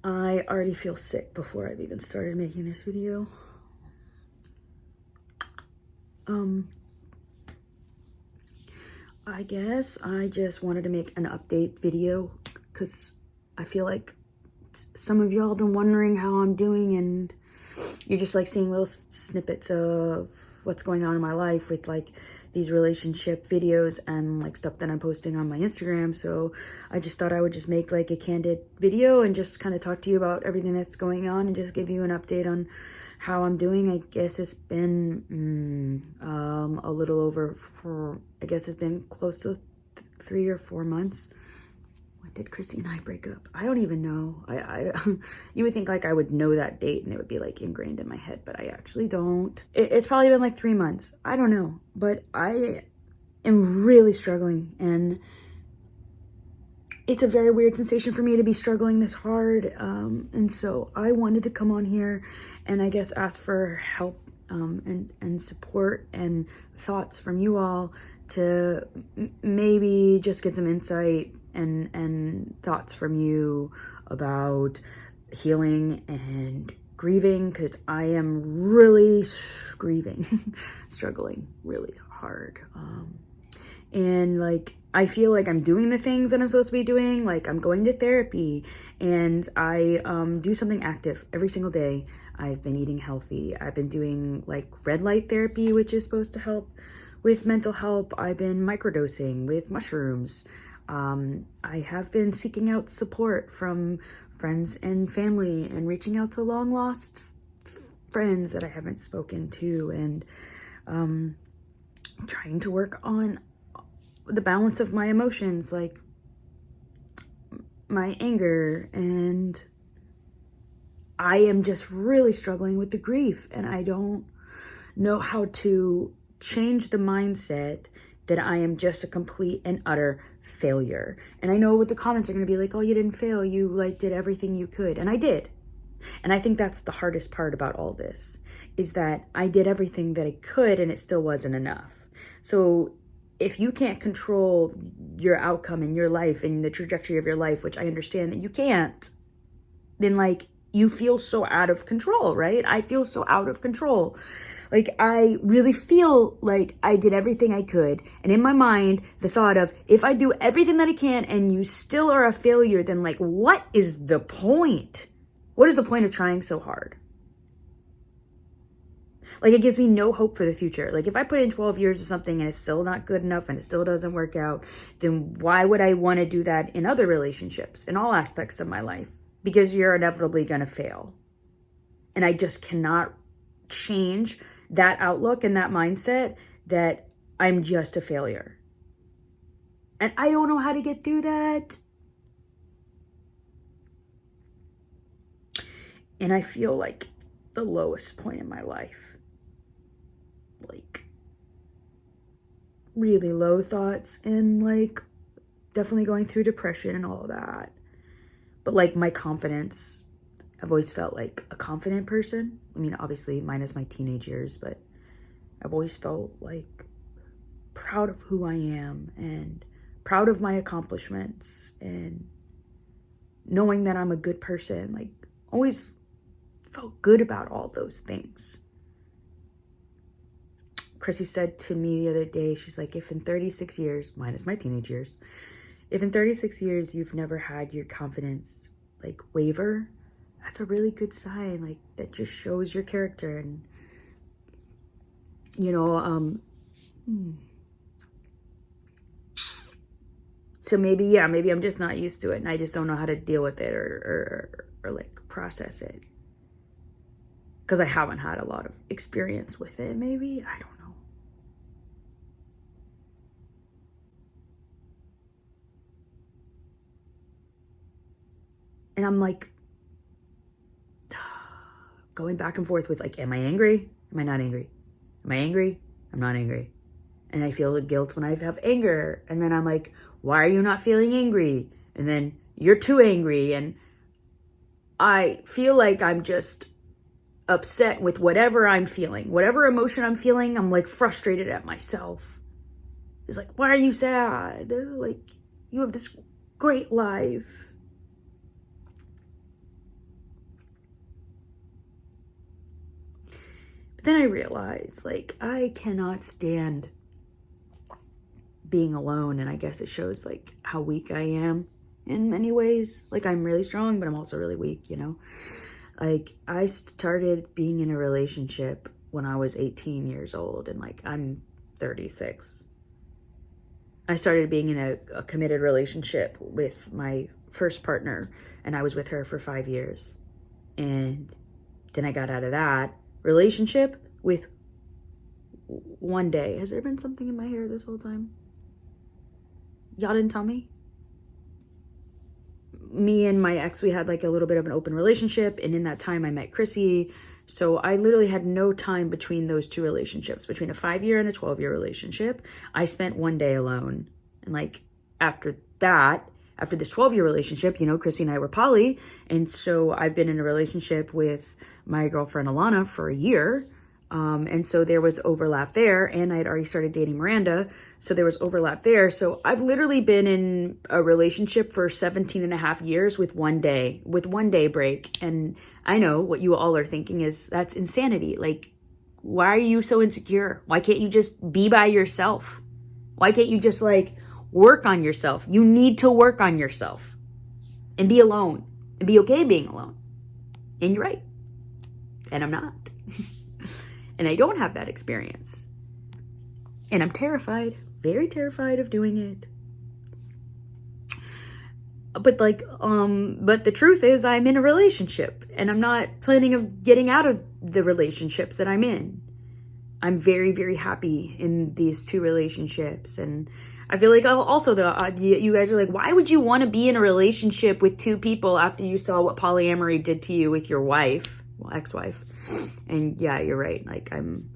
I already feel sick before I've even started making this video. I guess I just wanted to make an update video because I feel like some of y'all have been wondering how I'm doing, and you're just like seeing little snippets of what's going on in my life with like these relationship videos and like stuff that I'm posting on my Instagram. So I just thought I would just make like a candid video and just kind of talk to you about everything that's going on and just give you an update on how I'm doing. I guess it's been a little over I guess it's been close to 3 or 4 months. When did Chrissy and I break up? I don't even know. You would think like I would know that date and it would be like ingrained in my head, but I actually don't. It's probably been like 3 months. I don't know, but I am really struggling, and it's a very weird sensation for me to be struggling this hard. And so I wanted to come on here and I guess ask for help and support and thoughts from you all to maybe just get some insight and thoughts from you about healing and grieving, because I am really struggling really hard. And like, I feel like I'm doing the things that I'm supposed to be doing. Like, I'm going to therapy and I do something active every single day. I've been eating healthy. I've been doing like red light therapy, which is supposed to help with mental health. I've been microdosing with mushrooms. I have been seeking out support from friends and family and reaching out to long lost friends that I haven't spoken to, and trying to work on the balance of my emotions, like my anger, and I am just really struggling with the grief, and I don't know how to change the mindset that I am just a complete and utter failure. And I know what the comments are going to be like, oh, you didn't fail, you like did everything you could. And I did. And I think that's the hardest part about all this, is that I did everything that I could and it still wasn't enough. So if you can't control your outcome in your life and the trajectory of your life, which I understand that you can't, then like you feel so out of control, right? I feel so out of control. Like, I really feel like I did everything I could. And in my mind, the thought of, if I do everything that I can and you still are a failure, then like, what is the point? What is the point of trying so hard? Like, it gives me no hope for the future. Like, if I put in 12 years or something and it's still not good enough and it still doesn't work out, then why would I want to do that in other relationships, in all aspects of my life? Because you're inevitably going to fail. And I just cannot change that outlook and that mindset that I'm just a failure. And I don't know how to get through that. And I feel like the lowest point in my life. Like, really low thoughts and like definitely going through depression and all of that. But like my confidence, I've always felt like a confident person. I mean, obviously minus my teenage years, but I've always felt like proud of who I am and proud of my accomplishments and knowing that I'm a good person. Like, always felt good about all those things. Chrissy said to me the other day, she's like, if in 36 years, minus my teenage years, if in 36 years you've never had your confidence like waver, that's a really good sign. Like, that just shows your character. And you know, so maybe I'm just not used to it and I just don't know how to deal with it or like process it, because I haven't had a lot of experience with it. Maybe, I don't know. And I'm like going back and forth with like, am I angry? Am I not angry? Am I angry? I'm not angry. And I feel the guilt when I have anger. And then I'm like, why are you not feeling angry? And then you're too angry. And I feel like I'm just upset with whatever I'm feeling. Whatever emotion I'm feeling, I'm like frustrated at myself. It's like, why are you sad? Like, you have this great life. But then I realized, like, I cannot stand being alone, and I guess it shows, like, how weak I am in many ways. Like, I'm really strong, but I'm also really weak, you know? Like, I started being in a relationship when I was 18 years old, and, like, I'm 36. I started being in a committed relationship with my first partner, and I was with her for 5 years. And then I got out of that relationship with one day. Has there been something in my hair this whole time? Y'all didn't tell me? Me and my ex, we had like a little bit of an open relationship, and in that time I met Chrissy. So I literally had no time between those two relationships, between a 5-year and a 12-year relationship. I spent one day alone. And like after that, after this 12-year relationship, you know, Chrissy and I were poly. And so I've been in a relationship with my girlfriend Alana for a year. And so there was overlap there, and I had already started dating Miranda. So there was overlap there. So I've literally been in a relationship for 17 and a half years with one day break. And I know what you all are thinking is that's insanity. Like, why are you so insecure? Why can't you just be by yourself? Why can't you just like work on yourself? You need to work on yourself and be alone and be okay being alone. And you're right. And I'm not. And I don't have that experience. And I'm terrified, very terrified of doing it. But like, but the truth is I'm in a relationship, and I'm not planning of getting out of the relationships that I'm in. I'm very, very happy in these two relationships. And I feel like also you guys are like, why would you want to be in a relationship with two people after you saw what polyamory did to you with your wife? Well, ex-wife. And yeah, you're right. Like, I'm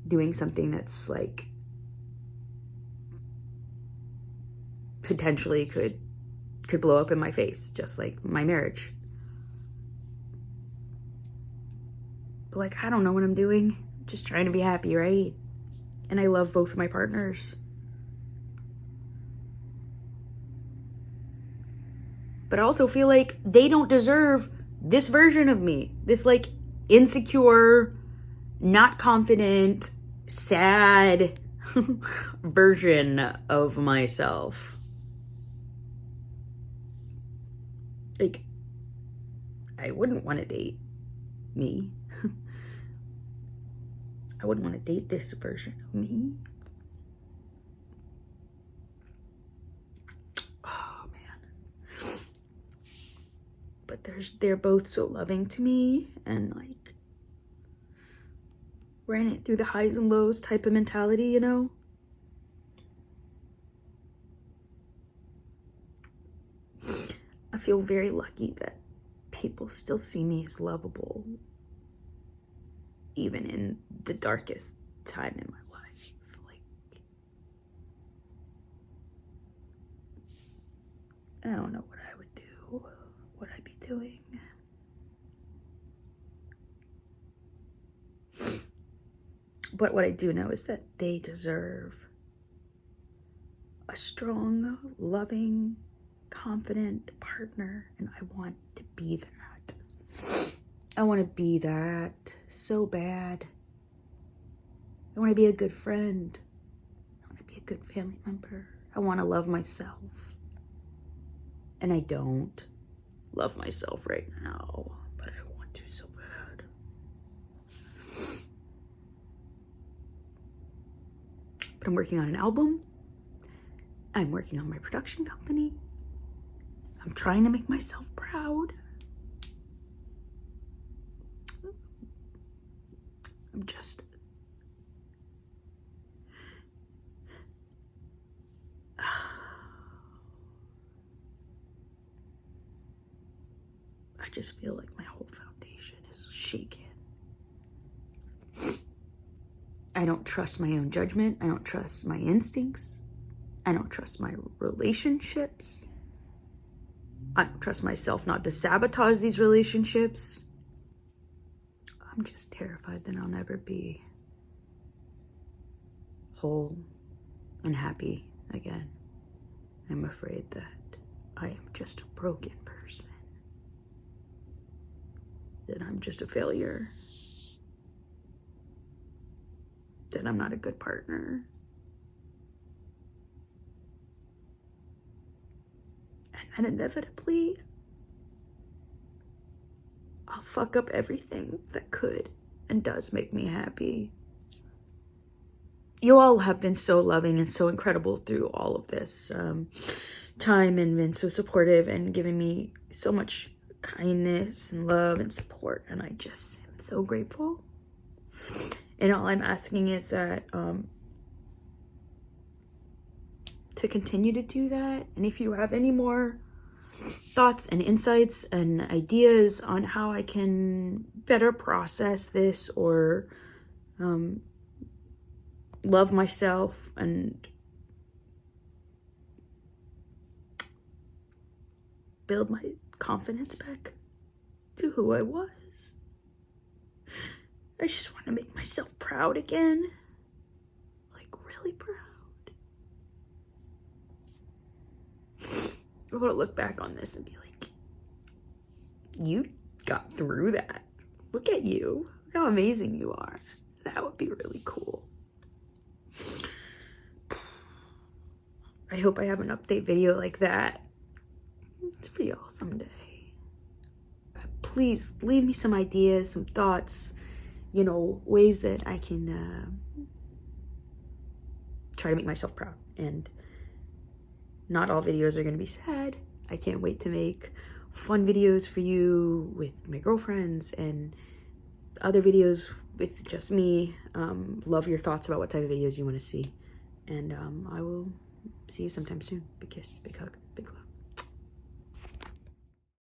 doing something that's like potentially could blow up in my face, just like my marriage. But like, I don't know what I'm doing. I'm just trying to be happy, right? And I love both of my partners. But I also feel like they don't deserve this version of me. This like insecure, not confident, sad version of myself. Like, I wouldn't want to date me. I wouldn't want to date this version of me. Oh, man. But they're both so loving to me, and like ran it through the highs and lows type of mentality, you know? I feel very lucky that people still see me as lovable, even in the darkest time in my life. Like, I don't know what I would do, what I'd be doing. But what I do know is that they deserve a strong, loving, confident partner, and I want to be that. I want to be that so bad. I want to be a good friend. I want to be a good family member. I want to love myself. And I don't love myself right now, but I want to so bad. But I'm working on an album. I'm working on my production company. I'm trying to make myself proud. I'm just... I just feel like my whole foundation is shaken. I don't trust my own judgment. I don't trust my instincts. I don't trust my relationships. I don't trust myself not to sabotage these relationships. I'm just terrified that I'll never be whole and happy again. I'm afraid that I am just a broken person. That I'm just a failure. that I'm not a good partner. And then inevitably, I'll fuck up everything that could and does make me happy. You all have been so loving and so incredible through all of this time, and been so supportive and giving me so much kindness and love and support, and I just am so grateful. And all I'm asking is that to continue to do that. And if you have any more thoughts and insights and ideas on how I can better process this, or love myself and build my confidence back to who I was. I just want to make myself proud again. Like, really proud. I want to look back on this and be like, you got through that. Look at you. Look how amazing you are. That would be really cool. I hope I have an update video like that for y'all someday. Please leave me some ideas, some thoughts, you know, ways that I can try to make myself proud. And not all videos are going to be sad. I can't wait to make fun videos for you with my girlfriends, and other videos with just me. Love your thoughts about what type of videos you want to see. And I will see you sometime soon. Big kiss, big hug.